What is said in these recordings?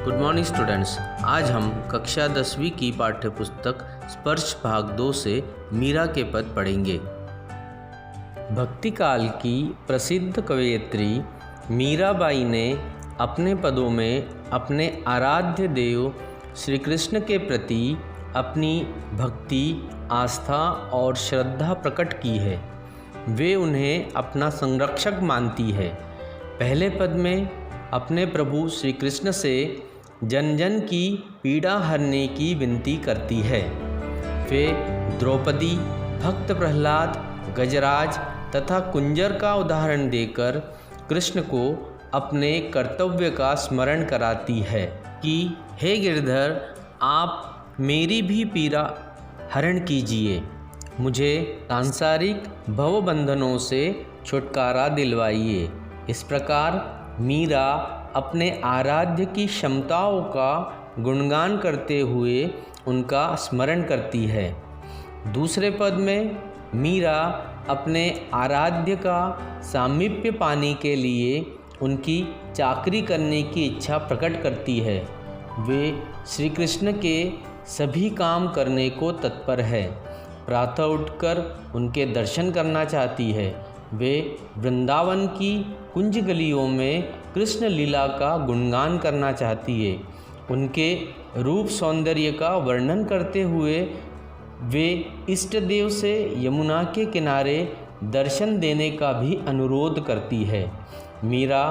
Good morning students. आज हम कक्षा 10वीं की पाठ्यपुस्तक स्पर्श भाग 2 से मीरा के पद पढ़ेंगे। भक्ति काल की प्रसिद्ध कवयित्री मीराबाई ने अपने पदों में अपने आराध्य देव श्री कृष्ण के प्रति अपनी भक्ति, आस्था और श्रद्धा प्रकट की है। वे उन्हें अपना संरक्षक मानती है। पहले पद में अपने प्रभु श्री कृष्ण से जन जन की पीड़ा हरने की विनती करती है। वे द्रौपदी, भक्त प्रहलाद, गजराज तथा कुंजर का उदाहरण देकर कृष्ण को अपने कर्तव्य का स्मरण कराती है कि हे गिरधर, आप मेरी भी पीड़ा हरण कीजिए, मुझे सांसारिक भवबंधनों से छुटकारा दिलवाइए। इस प्रकार मीरा अपने आराध्य की क्षमताओं का गुणगान करते हुए उनका स्मरण करती है। दूसरे पद में मीरा अपने आराध्य का सामीप्य पाने के लिए उनकी चाकरी करने की इच्छा प्रकट करती है। वे श्री कृष्ण के सभी काम करने को तत्पर है। प्रातः उठकर उनके दर्शन करना चाहती है। वे वृंदावन की कुंज गलियों में कृष्ण लीला का गुणगान करना चाहती है। उनके रूप सौंदर्य का वर्णन करते हुए वे इष्ट देव से यमुना के किनारे दर्शन देने का भी अनुरोध करती है। मीरा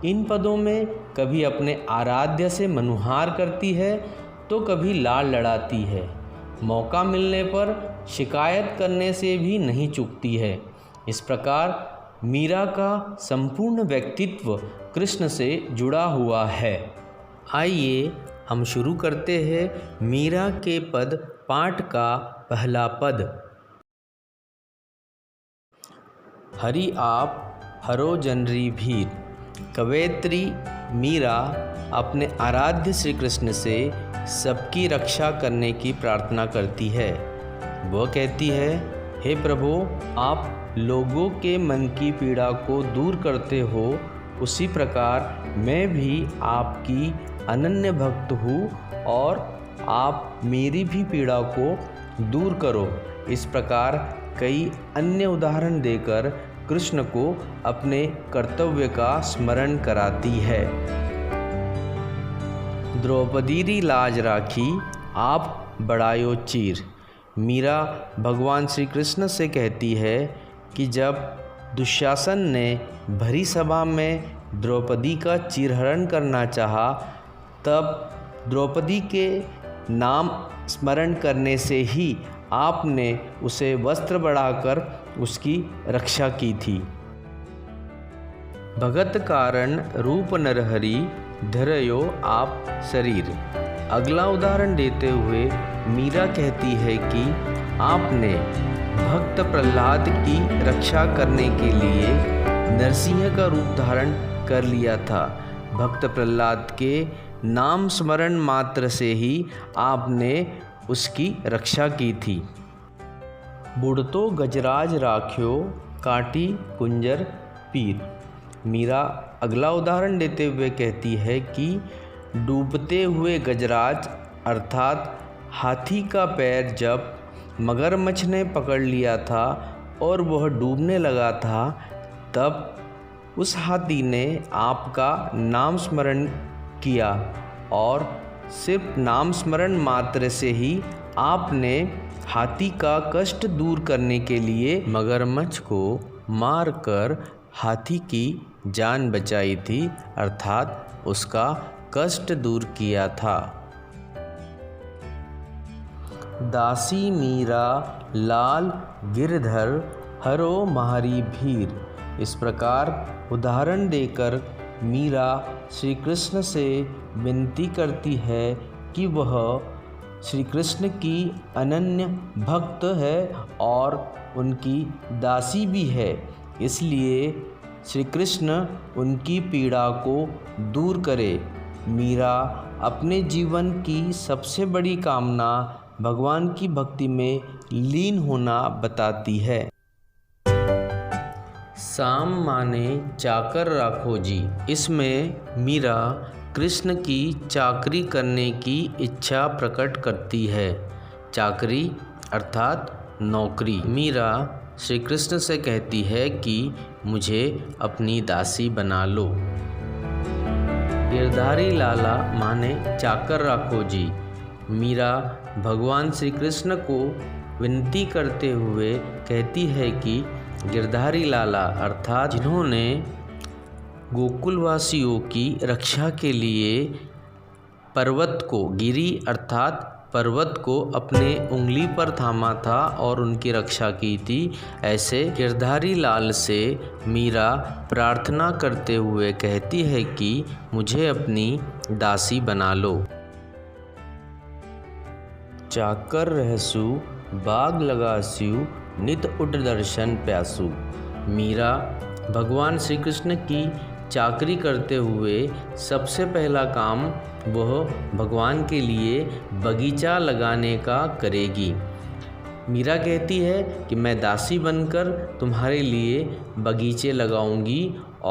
इन पदों में कभी अपने आराध्य से मनुहार करती है तो कभी लाड़ लड़ाती है। मौका मिलने पर शिकायत करने से भी नहीं चूकती है। इस प्रकार मीरा का संपूर्ण व्यक्तित्व कृष्ण से जुड़ा हुआ है। आइए हम शुरू करते हैं मीरा के पद पाठ का पहला पद। हरि आप हरो जनरी भीर। कवयित्री मीरा अपने आराध्य श्री कृष्ण से सबकी रक्षा करने की प्रार्थना करती है। वह कहती है, हे प्रभु, आप लोगों के मन की पीड़ा को दूर करते हो, उसी प्रकार मैं भी आपकी अनन्य भक्त हूँ और आप मेरी भी पीड़ा को दूर करो। इस प्रकार कई अन्य उदाहरण देकर कृष्ण को अपने कर्तव्य का स्मरण कराती है। द्रौपदी री लाज राखी, आप बढ़ायो चीर। मीरा भगवान श्री कृष्ण से कहती है कि जब दुशासन ने भरी सभा में द्रौपदी का चीरहरण करना चाहा, तब द्रौपदी के नाम स्मरण करने से ही आपने उसे वस्त्र बढ़ाकर उसकी रक्षा की थी। भगत कारण रूप नरहरि, धरयो आप शरीर। अगला उदाहरण देते हुए मीरा कहती है कि आपने भक्त प्रहलाद की रक्षा करने के लिए नरसिंह का रूप धारण कर लिया था। भक्त प्रहलाद के नाम स्मरण मात्र से ही आपने उसकी रक्षा की थी। बुढ़तो गजराज राख्यो, काटी कुंजर पीर। मीरा अगला उदाहरण देते हुए कहती है कि डूबते हुए गजराज अर्थात हाथी का पैर जब मगरमच्छ ने पकड़ लिया था और वह डूबने लगा था, तब उस हाथी ने आपका नाम स्मरण किया और सिर्फ नाम स्मरण मात्र से ही आपने हाथी का कष्ट दूर करने के लिए मगरमच्छ को मारकर हाथी की जान बचाई थी, अर्थात उसका कष्ट दूर किया था। दासी मीरा लाल गिरधर हरो महारी भीर। इस प्रकार उदाहरण देकर मीरा श्री कृष्ण से विनती करती है कि वह श्री कृष्ण की अनन्य भक्त है और उनकी दासी भी है, इसलिए श्री कृष्ण उनकी पीड़ा को दूर करे। मीरा अपने जीवन की सबसे बड़ी कामना भगवान की भक्ति में लीन होना बताती है। साम माने चाकर राखो जी। इसमें मीरा कृष्ण की चाकरी करने की इच्छा प्रकट करती है। चाकरी अर्थात नौकरी। मीरा श्री कृष्ण से कहती है कि मुझे अपनी दासी बना लो। गिरधारी लाला माने चाकर राखो जी। मीरा भगवान श्री कृष्ण को विनती करते हुए कहती है कि गिरधारी लाला अर्थात जिन्होंने गोकुलवासियों की रक्षा के लिए पर्वत को, गिरी अर्थात पर्वत को अपने उंगली पर थामा था और उनकी रक्षा की थी, ऐसे गिरधारी लाल से मीरा प्रार्थना करते हुए कहती है कि मुझे अपनी दासी बना लो। चाकर रहसु बाग लगास्यु नित उठ दर्शन प्यासु। मीरा भगवान श्री कृष्ण की चाकरी करते हुए सबसे पहला काम वह भगवान के लिए बगीचा लगाने का करेगी। मीरा कहती है कि मैं दासी बनकर तुम्हारे लिए बगीचे लगाऊंगी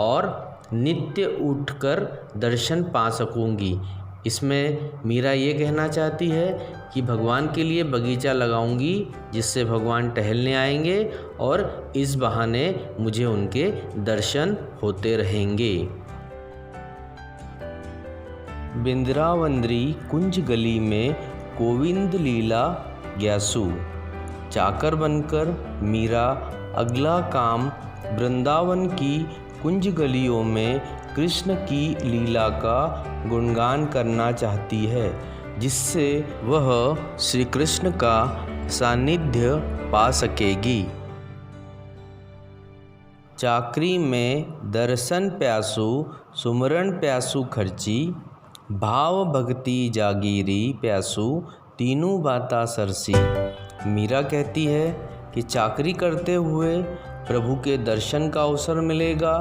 और नित्य उठकर दर्शन पा सकूंगी। इसमें मीरा ये कहना चाहती है कि भगवान के लिए बगीचा लगाऊंगी जिससे भगवान टहलने आएंगे और इस बहाने मुझे उनके दर्शन होते रहेंगे। बिंद्रावंद्री कुंज गली में गोविंद लीला ग्यासु। चाकर बनकर मीरा अगला काम वृंदावन की कुंज गलियों में कृष्ण की लीला का गुणगान करना चाहती है, जिससे वह श्री कृष्ण का सानिध्य पा सकेगी। चाकरी में दर्शन प्यासु सुमरण प्यासु खर्ची। भाव भक्ति जागीरी प्यासु तीनों बाता सरसी। मीरा कहती है कि चाकरी करते हुए प्रभु के दर्शन का अवसर मिलेगा,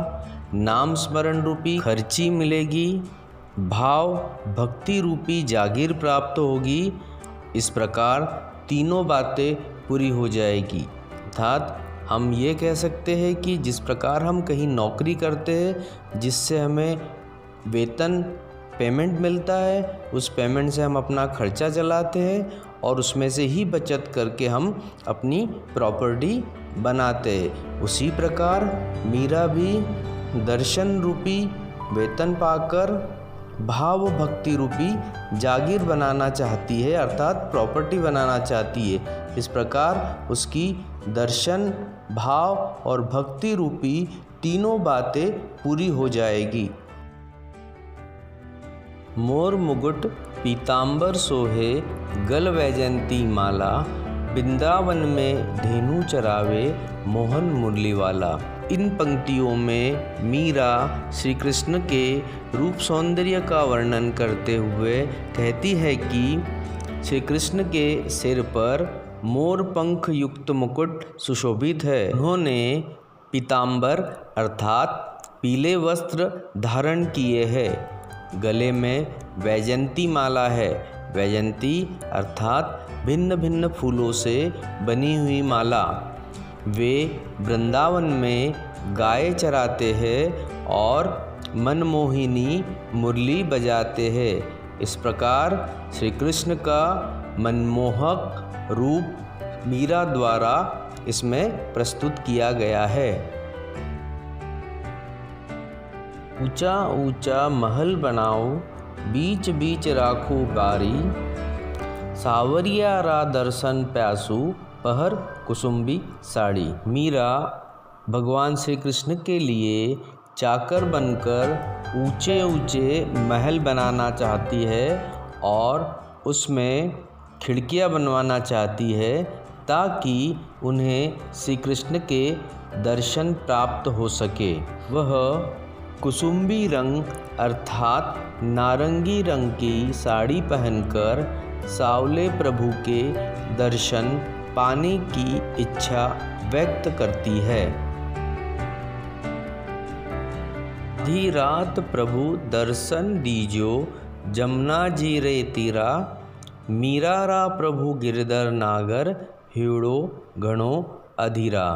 नाम स्मरण रूपी खर्ची मिलेगी, भाव भक्ति रूपी जागीर प्राप्त होगी। इस प्रकार तीनों बातें पूरी हो जाएगी। अर्थात हम ये कह सकते हैं कि जिस प्रकार हम कहीं नौकरी करते हैं जिससे हमें वेतन पेमेंट मिलता है, उस पेमेंट से हम अपना खर्चा चलाते हैं और उसमें से ही बचत करके हम अपनी प्रॉपर्टी बनाते हैं। उसी प्रकार मीरा भी दर्शन रूपी वेतन पाकर भाव भक्ति रूपी जागीर बनाना चाहती है, अर्थात प्रॉपर्टी बनाना चाहती है। इस प्रकार उसकी दर्शन, भाव और भक्ति रूपी तीनों बातें पूरी हो जाएगी। मोर मुकुट पीतांबर सोहे गल वैजयंती माला। वृंदावन में धेनु चरावे मोहन मुरली वाला। इन पंक्तियों में मीरा श्री कृष्ण के रूप सौंदर्य का वर्णन करते हुए कहती है कि श्री कृष्ण के सिर पर मोर पंख युक्त मुकुट सुशोभित है। उन्होंने पीतांबर अर्थात पीले वस्त्र धारण किए हैं। गले में वैजयंती माला है। वैजयंती अर्थात भिन्न भिन्न फूलों से बनी हुई माला। वे वृंदावन में गाय चराते हैं और मनमोहिनी मुरली बजाते हैं। इस प्रकार श्री कृष्ण का मनमोहक रूप मीरा द्वारा इसमें प्रस्तुत किया गया है। ऊंचा ऊंचा महल बनाओ बीच बीच राखो बारी। सावरिया रा दर्शन प्यासु पहर कुसुम्बी साड़ी। मीरा भगवान श्री कृष्ण के लिए चाकर बनकर ऊंचे ऊंचे महल बनाना चाहती है और उसमें खिड़कियां बनवाना चाहती है ताकि उन्हें श्री कृष्ण के दर्शन प्राप्त हो सके। वह कुसुम्बी रंग अर्थात नारंगी रंग की साड़ी पहनकर सावले प्रभु के दर्शन पाने की इच्छा व्यक्त करती है। आधी रात प्रभु दर्शन दीजो जमुना जी रे तीरा। मीरा रा प्रभु गिरधर नागर हीड़ो घणो अधीरा।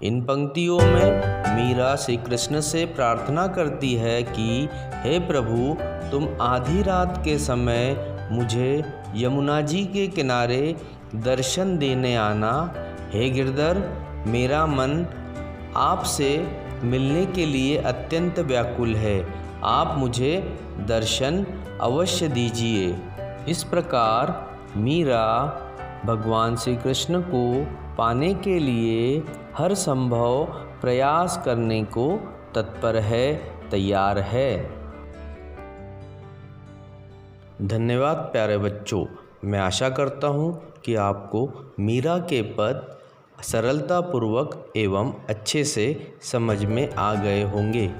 इन पंक्तियों में मीरा श्री कृष्ण से प्रार्थना करती है कि हे प्रभु, तुम आधी रात के समय मुझे यमुना जी के किनारे दर्शन देने आना। हे गिरधर, मेरा मन आपसे मिलने के लिए अत्यंत व्याकुल है। आप मुझे दर्शन अवश्य दीजिए। इस प्रकार मीरा भगवान श्री कृष्ण को पाने के लिए हर संभव प्रयास करने को तत्पर है, तैयार है। धन्यवाद प्यारे बच्चों। मैं आशा करता हूँ कि आपको मीरा के पद सरलतापूर्वक एवं अच्छे से समझ में आ गए होंगे।